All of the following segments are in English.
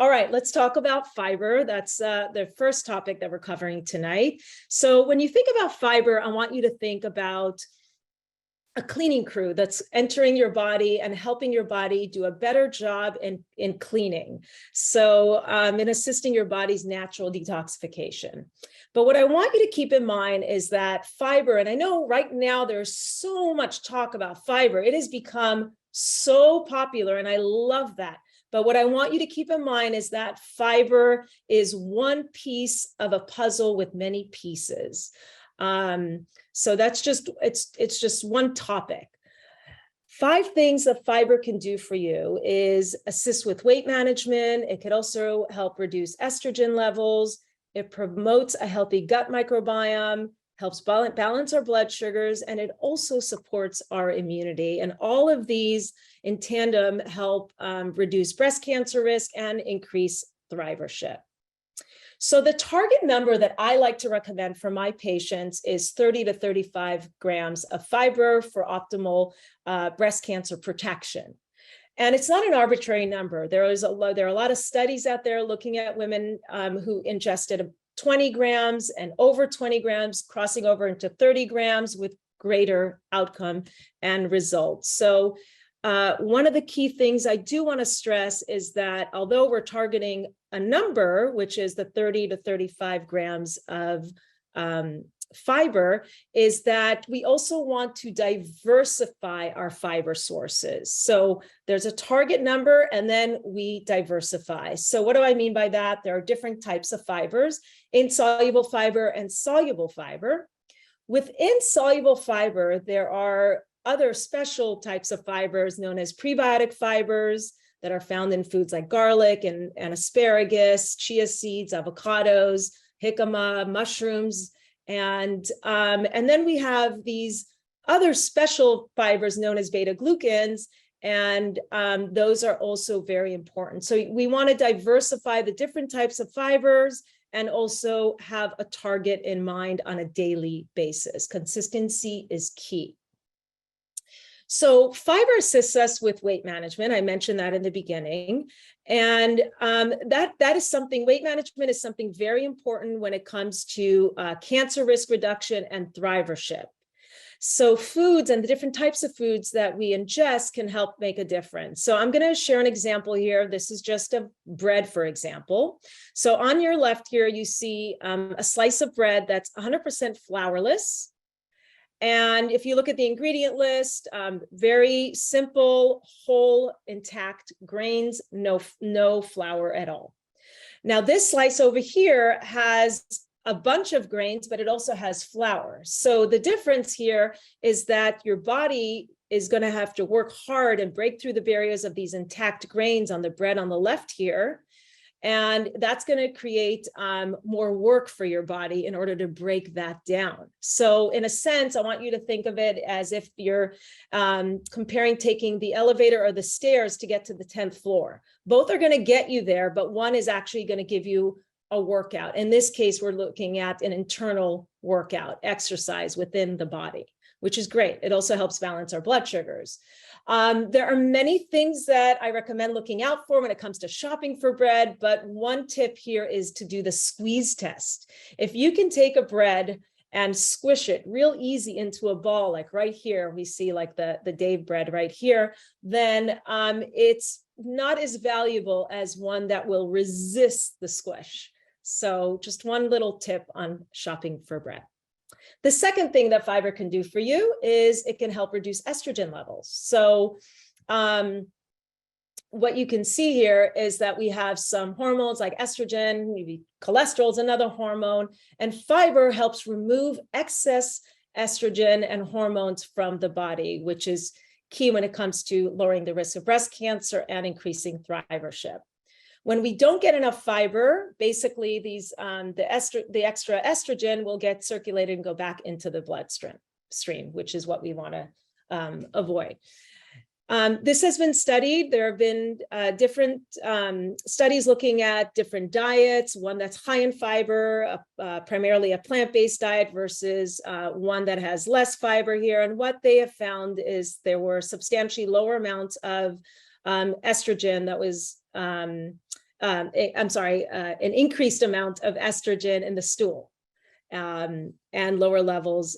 All right, let's talk about fiber. That's the first topic that we're covering tonight. So when you think about fiber, I want you to think about a cleaning crew that's entering your body and helping your body do a better job in cleaning. So in assisting your body's natural detoxification. But what I want you to keep in mind is that fiber, and I know right now there's so much talk about fiber, it has become so popular, and I love that. But what I want you to keep in mind is that fiber is one piece of a puzzle with many pieces. So that's just, it's just one topic. 5 things that fiber can do for you is assist with weight management. It could also help reduce estrogen levels. It promotes a healthy gut microbiome, helps balance our blood sugars, and it also supports our immunity. And all of these in tandem help reduce breast cancer risk and increase thrivership. So the target number that I like to recommend for my patients is 30 to 35 grams of fiber for optimal breast cancer protection. And it's not an arbitrary number. There are a lot of studies out there looking at women who ingested 20 grams and over 20 grams, crossing over into 30 grams with greater outcome and results. So one of the key things I do want to stress is that although we're targeting a number, which is the 30 to 35 grams of fiber, is that we also want to diversify our fiber sources. So there's a target number and then we diversify. So what do I mean by that? There are different types of fibers, insoluble fiber and soluble fiber. Within soluble fiber, there are other special types of fibers known as prebiotic fibers that are found in foods like garlic and asparagus, chia seeds, avocados, jicama, mushrooms, and then we have these other special fibers known as beta glucans, and those are also very important. So we want to diversify the different types of fibers and also have a target in mind on a daily basis. Consistency is key. So fiber assists us with weight management. I mentioned that in the beginning. And that is something, weight management is something very important when it comes to cancer risk reduction and thrivership. So foods and the different types of foods that we ingest can help make a difference. So I'm going to share an example here. This is just a bread, for example. So on your left here, you see a slice of bread that's 100% flourless. And if you look at the ingredient list, very simple, whole, intact grains, no flour at all. Now, this slice over here has a bunch of grains, but it also has flour. So the difference here is that your body is going to have to work hard and break through the barriers of these intact grains on the bread on the left here. And that's going to create more work for your body in order to break that down. So in a sense, I want you to think of it as if you're comparing taking the elevator or the stairs to get to the 10th floor. Both are going to get you there, but one is actually going to give you a workout. In this case, we're looking at an internal workout, exercise within the body, which is great. It also helps balance our blood sugars. There are many things that I recommend looking out for when it comes to shopping for bread, but one tip here is to do the squeeze test. If you can take a bread and squish it real easy into a ball, like right here, we see like the Dave bread right here, then it's not as valuable as one that will resist the squish. So just one little tip on shopping for bread. The second thing that fiber can do for you is it can help reduce estrogen levels. So what you can see here is that we have some hormones like estrogen, maybe cholesterol is another hormone, and fiber helps remove excess estrogen and hormones from the body, which is key when it comes to lowering the risk of breast cancer and increasing thrivership. When we don't get enough fiber, basically the extra estrogen will get circulated and go back into the bloodstream, which is what we want to avoid. This has been studied. There have been different studies looking at different diets, one that's high in fiber, primarily a plant-based diet versus one that has less fiber here. And what they have found is there were substantially lower amounts of estrogen that was an increased amount of estrogen in the stool, and lower levels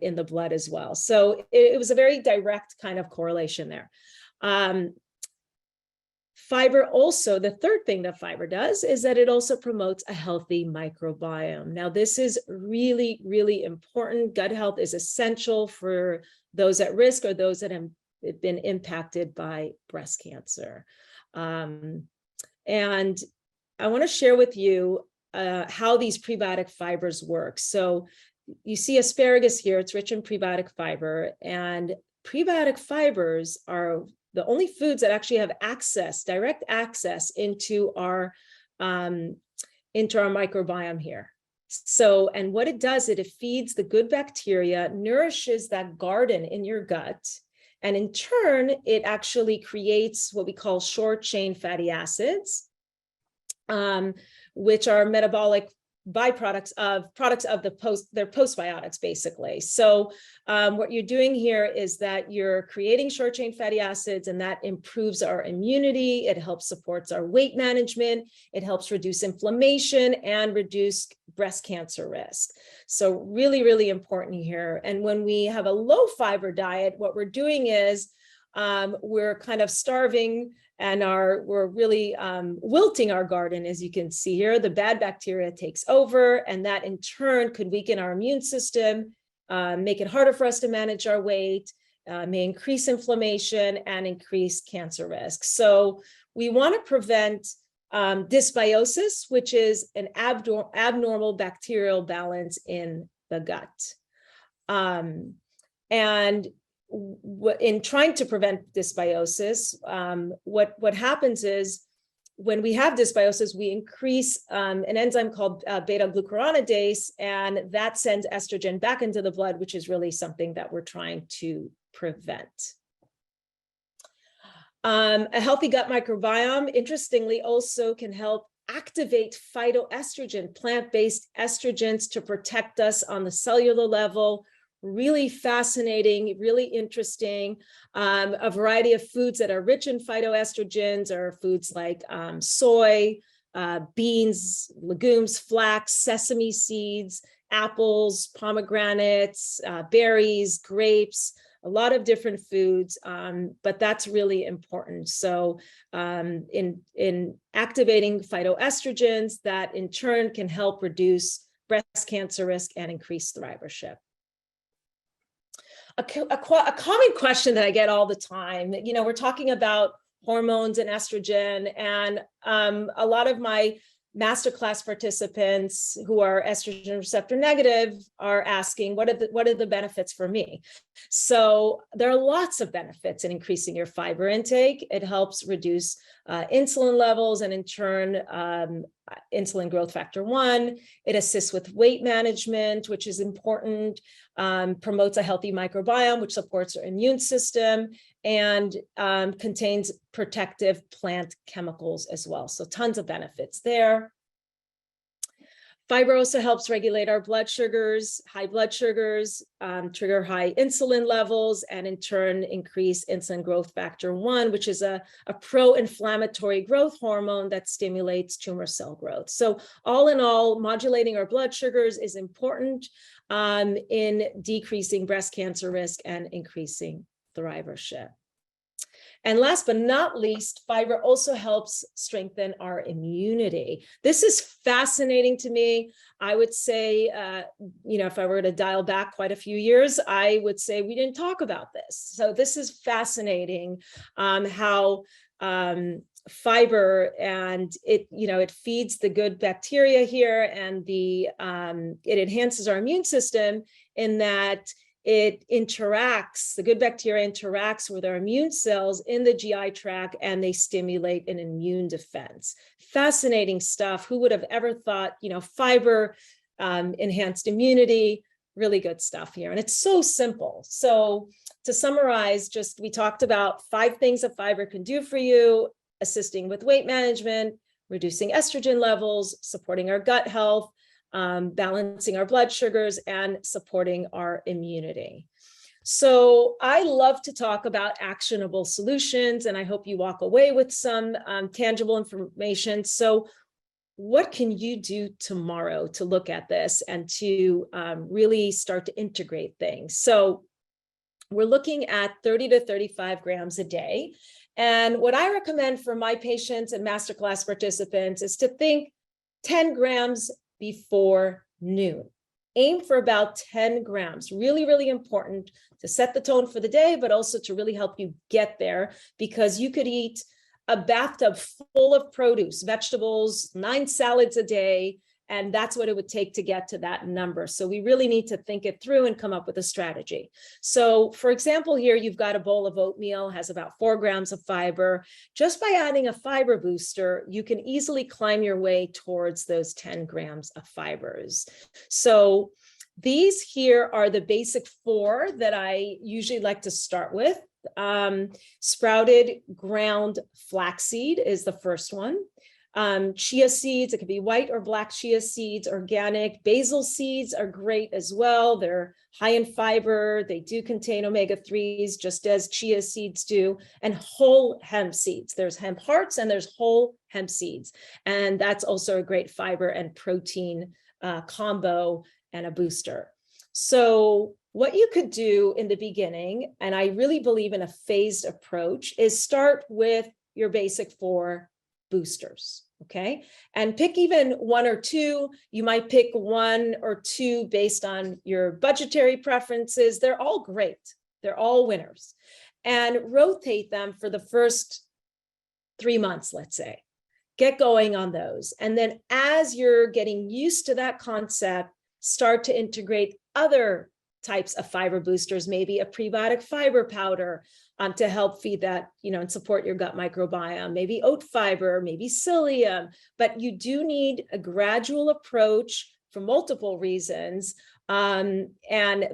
in the blood as well. So it was a very direct kind of correlation there. Fiber also, the third thing that fiber does is that it also promotes a healthy microbiome. Now, this is really, really important. Gut health is essential for those at risk or those that have been impacted by breast cancer. And I want to share with you how these prebiotic fibers work. So you see asparagus here, it's rich in prebiotic fiber, and prebiotic fibers are the only foods that actually have access, direct access into our microbiome here. So, and what it does, it feeds the good bacteria, nourishes that garden in your gut, and in turn, it actually creates what we call short chain fatty acids, which are metabolic byproducts of they're postbiotics basically. So what you're doing here is that you're creating short chain fatty acids, and that improves our immunity. It helps supports our weight management. It helps reduce inflammation and reduce breast cancer risk. So really, really important here. And when we have a low fiber diet, what we're doing is we're kind of starving and we're really wilting our garden, as you can see here. The bad bacteria takes over, and that in turn could weaken our immune system, make it harder for us to manage our weight, may increase inflammation and increase cancer risk. So we want to prevent dysbiosis, which is an abnormal bacterial balance in the gut. And in trying to prevent dysbiosis, what happens is when we have dysbiosis, we increase an enzyme called beta-glucuronidase, and that sends estrogen back into the blood, which is really something that we're trying to prevent. A healthy gut microbiome, interestingly, also can help activate phytoestrogen, plant-based estrogens, to protect us on the cellular level. Really fascinating, really interesting. A variety of foods that are rich in phytoestrogens are foods like soy, beans, legumes, flax, sesame seeds, apples, pomegranates, berries, grapes, a lot of different foods, but that's really important. So in activating phytoestrogens, that in turn can help reduce breast cancer risk and increase survivorship. A common question that I get all the time, we're talking about hormones and estrogen, and a lot of my masterclass participants who are estrogen receptor negative are asking, what are the benefits for me? So there are lots of benefits in increasing your fiber intake. It helps reduce insulin levels, and in turn, insulin growth factor 1. It assists with weight management, which is important, promotes a healthy microbiome, which supports our immune system, and contains protective plant chemicals as well. So tons of benefits there. Fiber also helps regulate our blood sugars. High blood sugars trigger high insulin levels, and in turn increase insulin growth factor 1, which is a pro-inflammatory growth hormone that stimulates tumor cell growth. So all in all, modulating our blood sugars is important in decreasing breast cancer risk and increasing survivorship. And last but not least, fiber also helps strengthen our immunity. This is fascinating to me. I would say, if I were to dial back quite a few years, I would say we didn't talk about this. So this is fascinating, how fiber, and it feeds the good bacteria here, and it enhances our immune system in that the good bacteria interacts with our immune cells in the GI tract, and they stimulate an immune defense. Fascinating stuff. Who would have ever thought, fiber enhanced immunity? Really good stuff here. And it's so simple. So to summarize, we talked about 5 things that fiber can do for you: assisting with weight management, reducing estrogen levels, supporting our gut health, balancing our blood sugars, and supporting our immunity. So I love to talk about actionable solutions, and I hope you walk away with some tangible information. So what can you do tomorrow to look at this and to really start to integrate things? So we're looking at 30 to 35 grams a day. And what I recommend for my patients and masterclass participants is to think 10 grams before noon. Aim for about 10 grams. Really, really important to set the tone for the day, but also to really help you get there, because you could eat a bathtub full of produce, vegetables, 9 salads a day, and that's what it would take to get to that number. So we really need to think it through and come up with a strategy. So for example, here you've got a bowl of oatmeal, has about 4 grams of fiber. Just by adding a fiber booster, you can easily climb your way towards those 10 grams of fibers. So these here are the basic 4 that I usually like to start with. Sprouted ground flaxseed is the first one. Chia seeds, it could be white or black chia seeds, organic. Basil seeds are great as well. They're high in fiber. They do contain omega-3s, just as chia seeds do. And whole hemp seeds. There's hemp hearts and there's whole hemp seeds. And that's also a great fiber and protein combo and a booster. So what you could do in the beginning, and I really believe in a phased approach, is start with your basic 4 boosters. Okay. And pick even 1 or 2. You might pick 1 or 2 based on your budgetary preferences. They're all great. They're all winners. And rotate them for the first 3 months, let's say. Get going on those. And then as you're getting used to that concept, start to integrate other types of fiber boosters, maybe a prebiotic fiber powder to help feed that, and support your gut microbiome, maybe oat fiber, maybe psyllium. But you do need a gradual approach for multiple reasons. And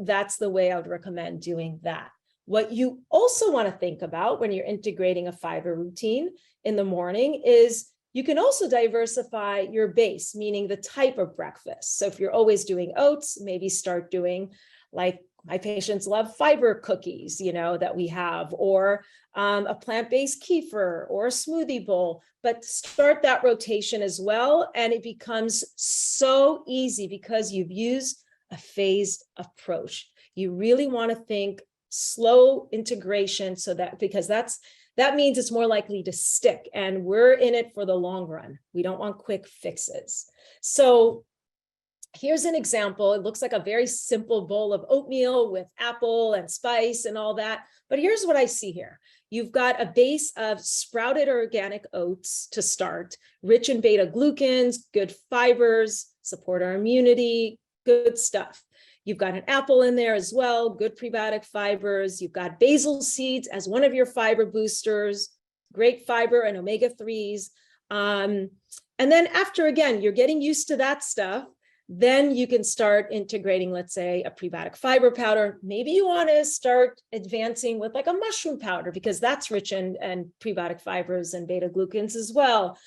that's the way I would recommend doing that. What you also want to think about when you're integrating a fiber routine in the morning is you can also diversify your base, meaning the type of breakfast. So if you're always doing oats, maybe start doing, like my patients love, fiber cookies, that we have, or a plant-based kefir or a smoothie bowl, but start that rotation as well. And it becomes so easy because you've used a phased approach. You really want to think slow integration, because that means it's more likely to stick, and we're in it for the long run. We don't want quick fixes. So here's an example. It looks like a very simple bowl of oatmeal with apple and spice and all that. But here's what I see here. You've got a base of sprouted organic oats to start, rich in beta glucans, good fibers, support our immunity, good stuff. You've got an apple in there as well, good prebiotic fibers. You've got basil seeds as one of your fiber boosters, great fiber and omega-3s. And then after, again, you're getting used to that stuff, then you can start integrating, let's say, a prebiotic fiber powder. Maybe you want to start advancing with like a mushroom powder, because that's rich in prebiotic fibers and beta glucans as well.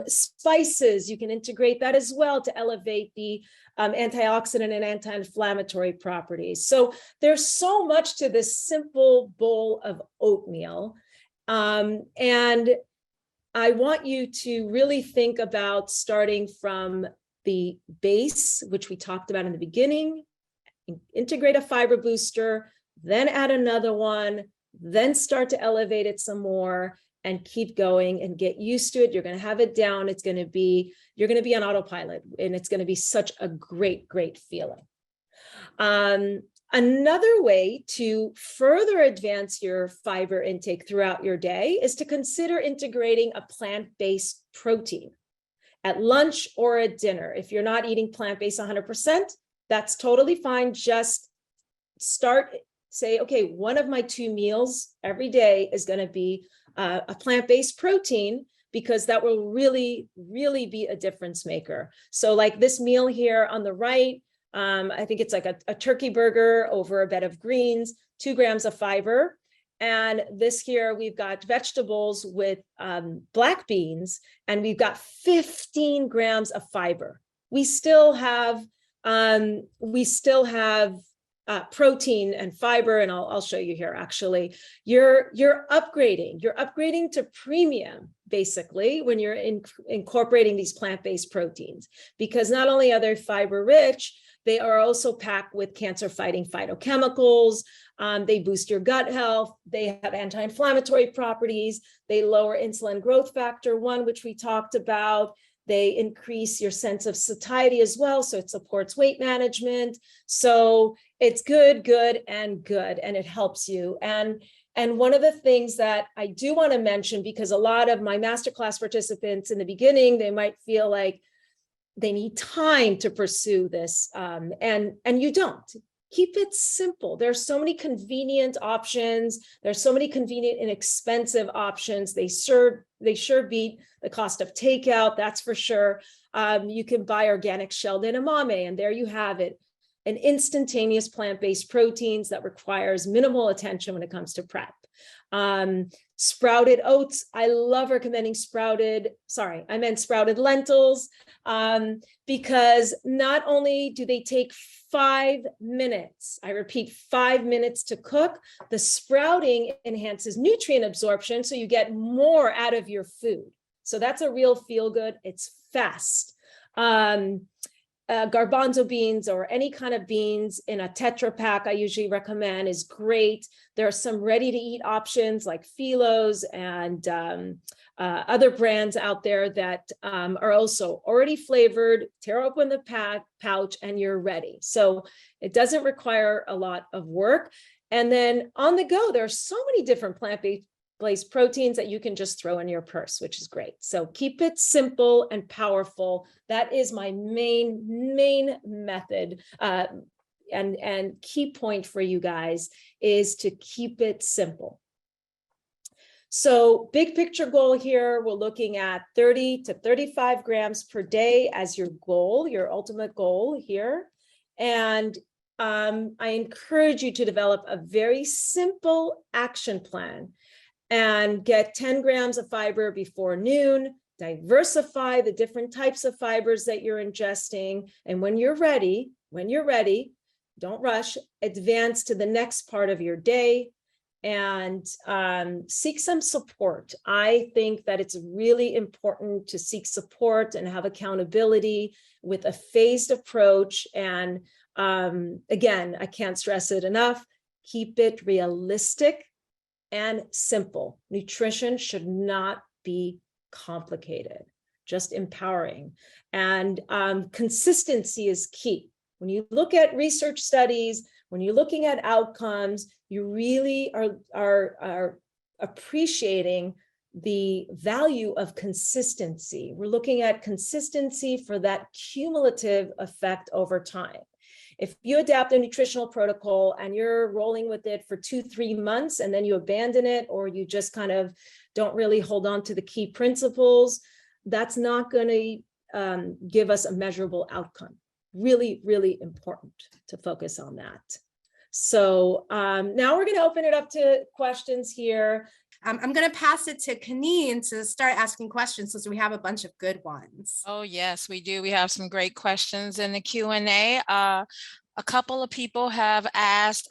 Spices, you can integrate that as well to elevate the antioxidant and anti-inflammatory properties. So there's so much to this simple bowl of oatmeal. And I want you to really think about starting from the base, which we talked about in the beginning, integrate a fiber booster, then add another one, then start to elevate it some more, and keep going and get used to it. You're going to have it down. You're going to be on autopilot, and it's going to be such a great, great feeling. Another way to further advance your fiber intake throughout your day is to consider integrating a plant-based protein at lunch or at dinner. If you're not eating plant-based 100%, that's totally fine. Just say, okay, one of my 2 meals every day is going to be a plant-based protein, because that will really, really be a difference maker. So like this meal here on the right, I think it's like a turkey burger over a bed of greens, 2 grams of fiber. And this here, we've got vegetables with black beans, and we've got 15 grams of fiber. We still have protein and fiber, and I'll show you here actually, you're upgrading to premium basically when you're incorporating these plant-based proteins, because not only are they fiber rich, they are also packed with cancer-fighting phytochemicals. They boost your gut health. They have anti-inflammatory properties. They lower insulin growth factor 1, which we talked about. They increase your sense of satiety as well. So it supports weight management. So it's good, and it helps you. And one of the things that I do want to mention, because a lot of my masterclass participants in the beginning, they might feel like they need time to pursue this. And you don't. Keep it simple. There's so many convenient options. There's so many convenient and expensive options. They sure beat the cost of takeout, that's for sure. You can buy organic shelled edamame, and there you have it. An instantaneous plant-based proteins that requires minimal attention when it comes to prep. Sprouted oats. I love recommending sprouted lentils, because not only do they take 5 minutes, I repeat, 5 minutes to cook, the sprouting enhances nutrient absorption, so you get more out of your food. So that's a real feel good. It's fast. Garbanzo beans or any kind of beans in a Tetra Pak, I usually recommend, is great. There are some ready to eat options like Philo's and other brands out there that are also already flavored. Tear open the pouch and you're ready. So it doesn't require a lot of work. And then on the go, there are so many different plant-based proteins that you can just throw in your purse, which is great. So keep it simple and powerful. That is my main method. And key point for you guys is to keep it simple. So big picture goal here, we're looking at 30 to 35 grams per day as your goal, your ultimate goal here. And I encourage you to develop a very simple action plan and get 10 grams of fiber before noon, diversify the different types of fibers that you're ingesting. And when you're ready, don't rush, advance to the next part of your day and seek some support. I think that it's really important to seek support and have accountability with a phased approach. And again, I can't stress it enough, keep it realistic and simple. Nutrition should not be complicated, just empowering. And consistency is key. When you look at research studies, when you're looking at outcomes, you really are appreciating the value of consistency. We're looking at consistency for that cumulative effect over time. If you adapt a nutritional protocol and you're rolling with it for 2-3 months and then you abandon it, or you just kind of don't really hold on to the key principles, that's not going to give us a measurable outcome. Really, really important to focus on that. So now we're going to open it up to questions here. I'm going to pass it to Kaneen to start asking questions since we have a bunch of good ones. Oh, yes, we do. We have some great questions in the Q&A. A couple of people have asked,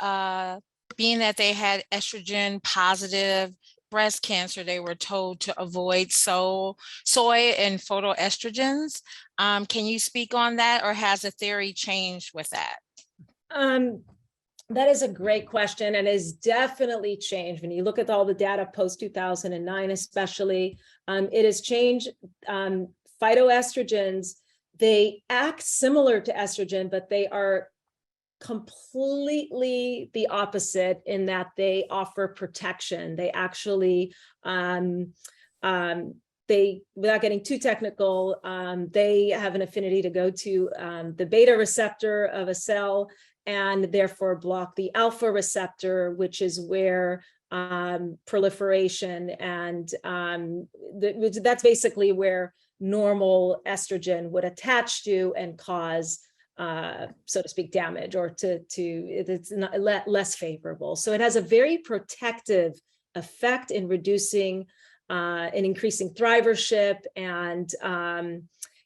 being that they had estrogen positive breast cancer, they were told to avoid soy and phytoestrogens. Can you speak on that, or has the theory changed with that? That is a great question, and has definitely changed. When you look at all the data post 2009, especially, it has changed. Phytoestrogens, they act similar to estrogen, but they are completely the opposite in that they offer protection. They actually, without getting too technical, they have an affinity to go to the beta receptor of a cell, and therefore block the alpha receptor, which is where proliferation and that's basically where normal estrogen would attach to and cause, so to speak, damage, or it's not less favorable. So it has a very protective effect in reducing and increasing thrivership. And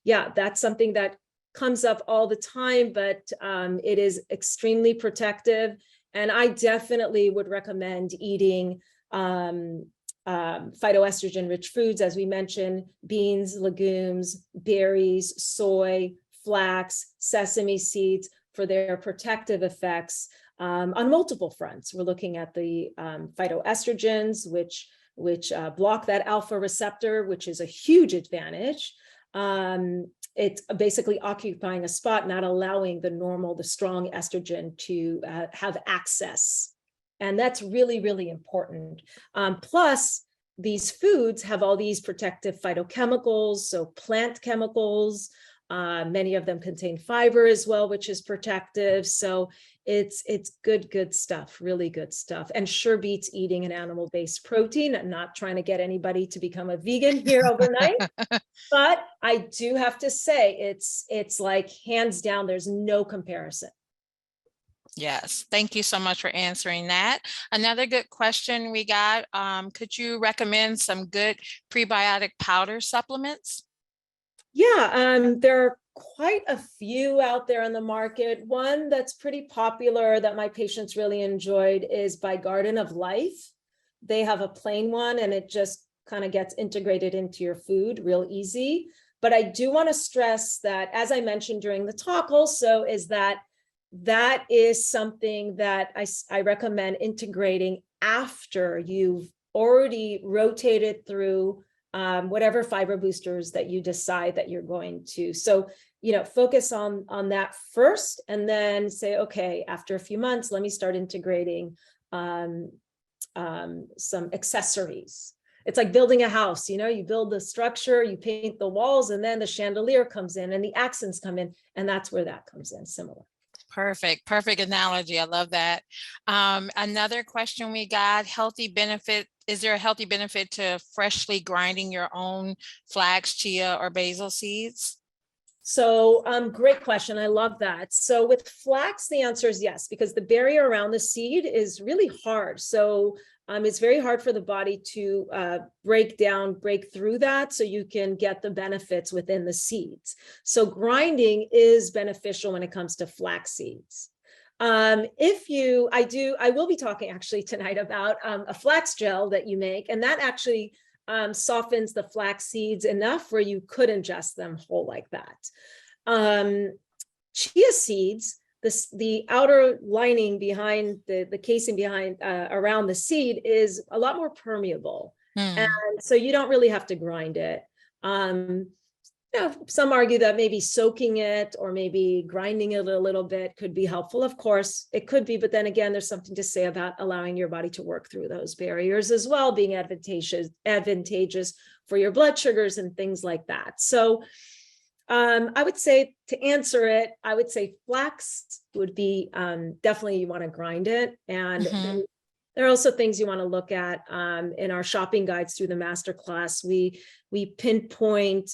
yeah, that's something that comes up all the time, but it is extremely protective. And I definitely would recommend eating phytoestrogen-rich foods, as we mentioned: beans, legumes, berries, soy, flax, sesame seeds, for their protective effects on multiple fronts. We're looking at the phytoestrogens, which block that alpha receptor, which is a huge advantage. It's basically occupying a spot, not allowing the strong estrogen to have access. And that's really, really important. Plus, these foods have all these protective phytochemicals, so plant chemicals. Many of them contain fiber as well, which is protective. So it's good stuff, really good stuff. And sure beats eating an animal-based protein. I'm not trying to get anybody to become a vegan here overnight, but I do have to say it's like hands down, there's no comparison. Yes, thank you so much for answering that. Another good question we got, could you recommend some good prebiotic powder supplements? Yeah, there are quite a few out there on the market. One that's pretty popular that my patients really enjoyed is by Garden of Life. They have a plain one, and it just kind of gets integrated into your food real easy. But I do want to stress that, as I mentioned during the talk also, is that is something that I recommend integrating after you've already rotated through whatever fiber boosters that you decide that you're going to. So, focus on that first, and then say, okay, after a few months, let me start integrating some accessories. It's like building a house, you build the structure, you paint the walls, and then the chandelier comes in and the accents come in, and that's where that comes in, similar. Perfect analogy. I love that. Another question we got, is there a healthy benefit to freshly grinding your own flax, chia, or basil seeds? So great question. I love that. So with flax, the answer is yes, because the barrier around the seed is really hard. So it's very hard for the body to break through that, so you can get the benefits within the seeds. So grinding is beneficial when it comes to flax seeds. I will be talking actually tonight about a flax gel that you make, and that actually softens the flax seeds enough where you could ingest them whole like that. Chia seeds, the outer lining behind the casing behind around the seed is a lot more permeable, and so you don't really have to grind it. Some argue that maybe soaking it or maybe grinding it a little bit could be helpful. Of course, it could be, but then again, there's something to say about allowing your body to work through those barriers as well, being advantageous for your blood sugars and things like that. So I would say, to answer it, I would say flax would be definitely, you want to grind it. And then there are also things you want to look at in our shopping guides through the masterclass. We pinpoint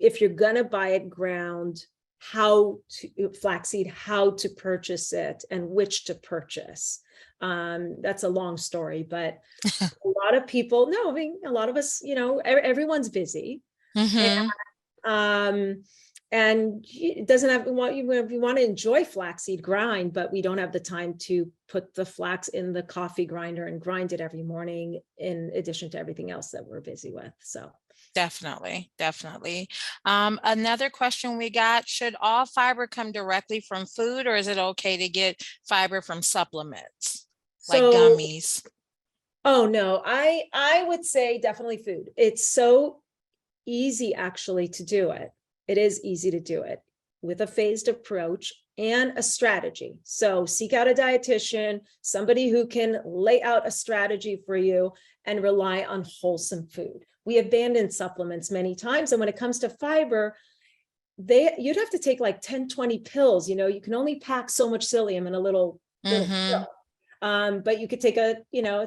if you're going to buy it ground, flaxseed, how to purchase it and which to purchase. That's a long story, but a lot of people, a lot of us, everyone's busy. And it doesn't have, you want to enjoy flaxseed grind, but we don't have the time to put the flax in the coffee grinder and grind it every morning, in addition to everything else that we're busy with. So definitely. Another question we got, should all fiber come directly from food, or is it okay to get fiber from supplements like gummies? Oh no, I would say definitely food. It's so easy actually to do it. It is easy to do it with a phased approach and a strategy. So seek out a dietitian, somebody who can lay out a strategy for you, and rely on wholesome food. We abandon supplements many times. And when it comes to fiber, you'd have to take like 10, 20 pills. You can only pack so much psyllium in a little pill. But you could take a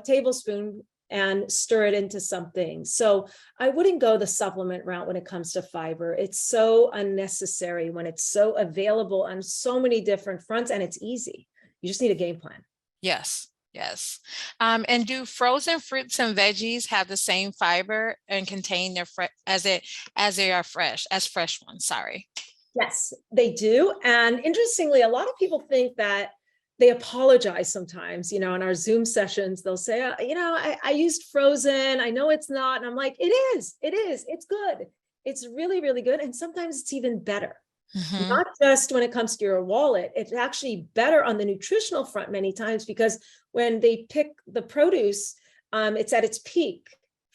tablespoon and stir it into something. So I wouldn't go the supplement route when it comes to fiber. It's so unnecessary when it's so available on so many different fronts, and it's easy. You just need a game plan. Yes. Yes. And do frozen fruits and veggies have the same fiber and contain their as they are as fresh ones? Sorry. Yes, they do. And interestingly, a lot of people think that they apologize sometimes, in our Zoom sessions, they'll say, I used frozen. I know it's not. And I'm like, it is. It's good. It's really, really good. And sometimes it's even better. Mhm. Not just when it comes to your wallet, it's actually better on the nutritional front many times, because when they pick the produce, it's at its peak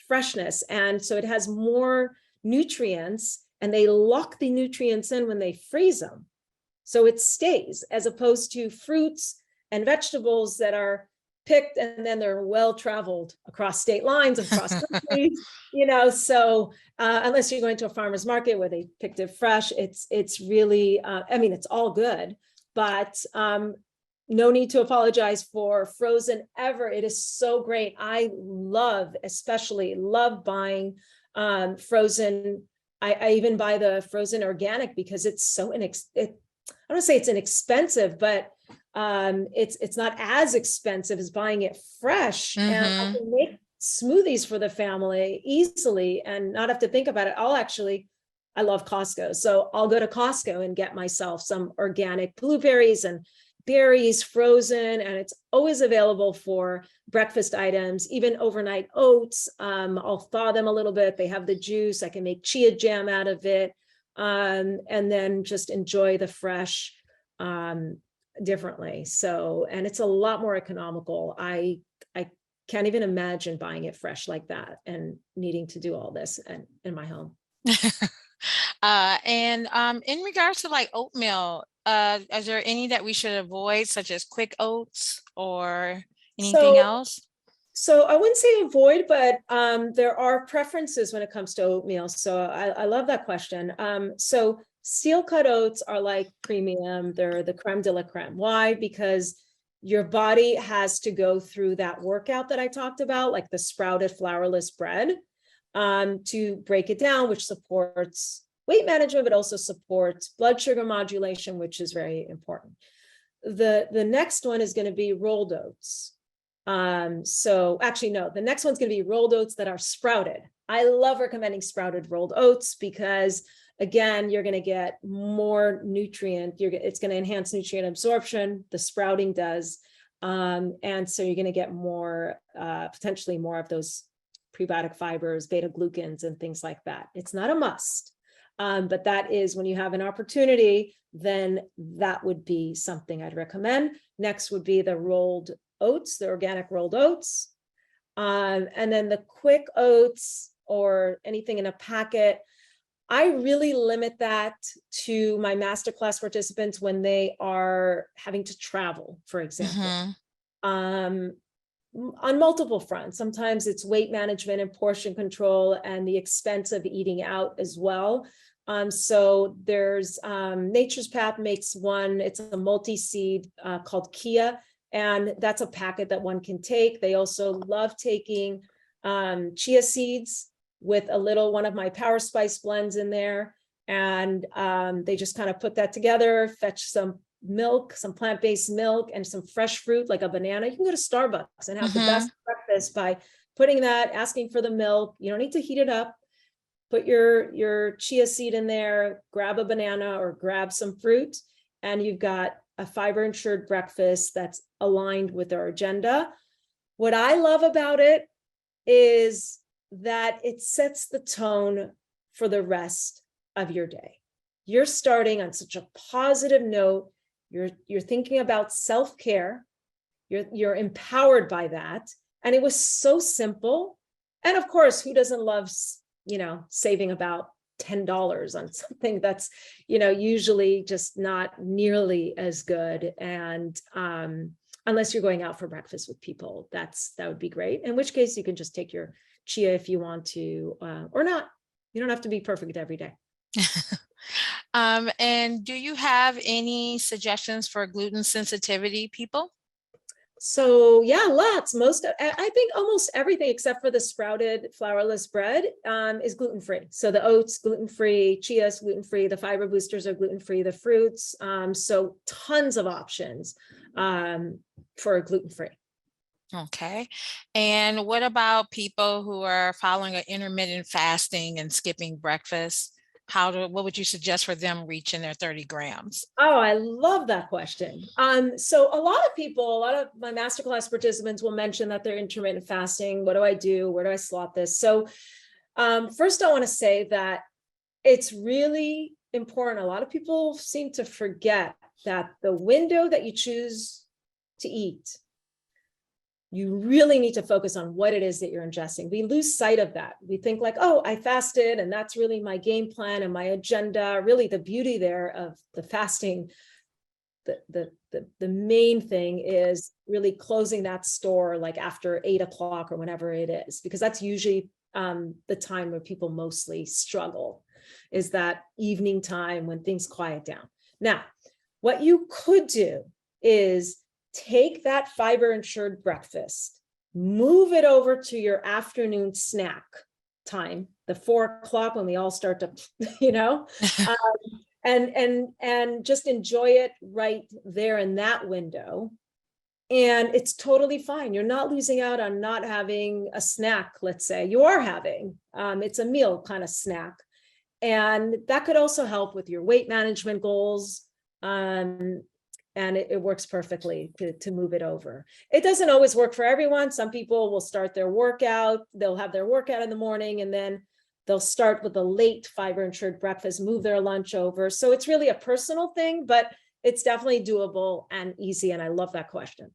freshness. And so it has more nutrients, and they lock the nutrients in when they freeze them. So it stays, as opposed to fruits and vegetables that are picked and then they're well traveled across state lines, across countries, so unless you're going to a farmer's market where they picked it fresh, it's really, it's all good, but no need to apologize for frozen ever. It is so great. I especially love buying frozen. I even buy the frozen organic because it's so I don't say it's inexpensive, but it's not as expensive as buying it fresh. And I Mhm. can make smoothies for the family easily and not have to think about it. I love Costco. So I'll go to Costco and get myself some organic blueberries and berries frozen, and it's always available for breakfast items, even overnight oats. I'll thaw them a little bit. They have the juice. I can make chia jam out of it. And then just enjoy the fresh differently. So, and it's a lot more economical. I can't even imagine buying it fresh like that and needing to do all this in my home. And in regards to like oatmeal, is there any that we should avoid, such as quick oats or anything So else? So I wouldn't say avoid, but there are preferences when it comes to oatmeal. So I love that question. So steel cut oats are like premium. They're the creme de la creme. Why? Because your body has to go through that workout that I talked about, like the sprouted flourless bread, to break it down, which supports weight management, but also supports blood sugar modulation, which is very important. The next one is going to be rolled oats. So actually, no, the next one's going to be rolled oats that are sprouted. I love recommending sprouted rolled oats because, again, you're going to get more nutrient. It's going to enhance nutrient absorption. The sprouting does. And so you're going to get more, potentially more of those prebiotic fibers, beta glucans, and things like that. It's not a must. But that is, when you have an opportunity, then that would be something I'd recommend. Next would be the rolled oats, the organic rolled oats. And then the quick oats or anything in a packet, I really limit that to my masterclass participants when they are having to travel, for example. Mhm. On multiple fronts. Sometimes it's weight management and portion control and the expense of eating out as well. So there's Nature's Path makes one. It's a multi-seed called Kia, and that's a packet that one can take. They also love taking chia seeds with a little one of my Power Spice blends in there, and they just kind of put that together, fetch some milk, some plant-based milk, and some fresh fruit like a banana. You can go to Starbucks and have the best breakfast by putting that, asking for the milk. You don't need to heat it up. Put your chia seed in there, grab a banana or grab some fruit, and you've got a fiber-ensured breakfast that's aligned with our agenda. What I love about it is that it sets the tone for the rest of your day. You're starting on such a positive note. You're thinking about self-care. You're empowered by that. And it was so simple. And of course, who doesn't love, saving about $10 on something that's, usually just not nearly as good. And unless you're going out for breakfast with people, that would be great. In which case you can just take your chia if you want to, or not. You don't have to be perfect every day. And do you have any suggestions for gluten sensitivity people? So yeah, lots. I think almost everything except for the sprouted flourless bread is gluten-free. So the oats, gluten-free, chia's gluten-free, the fiber boosters are gluten-free, the fruits. So tons of options for gluten-free. Okay. And what about people who are following an intermittent fasting and skipping breakfast? What would you suggest for them reaching their 30 grams? Oh, I love that question. So a lot of people, a lot of my masterclass participants will mention that they're intermittent fasting. What do I do? Where do I slot this? So first I want to say that it's really important. A lot of people seem to forget that the window that you choose to eat, you really need to focus on what it is that you're ingesting. We lose sight of that. We think like, oh, I fasted and that's really my game plan and my agenda. Really the beauty there of the fasting, the main thing is really closing that store like after 8 o'clock or whenever it is, because that's usually the time where people mostly struggle, is that evening time when things quiet down. Now, what you could do is take that fiber insured breakfast, move it over to your afternoon snack time, the 4 o'clock when we all start to, and just enjoy it right there in that window. And it's totally fine. You're not losing out on not having a snack. Let's say you are having, it's a meal kind of snack. And that could also help with your weight management goals. And it works perfectly to move it over. It doesn't always work for everyone. Some people will start their workout. They'll have their workout in the morning and then they'll start with a late fiber insured breakfast, move their lunch over. So it's really a personal thing, but it's definitely doable and easy. And I love that question.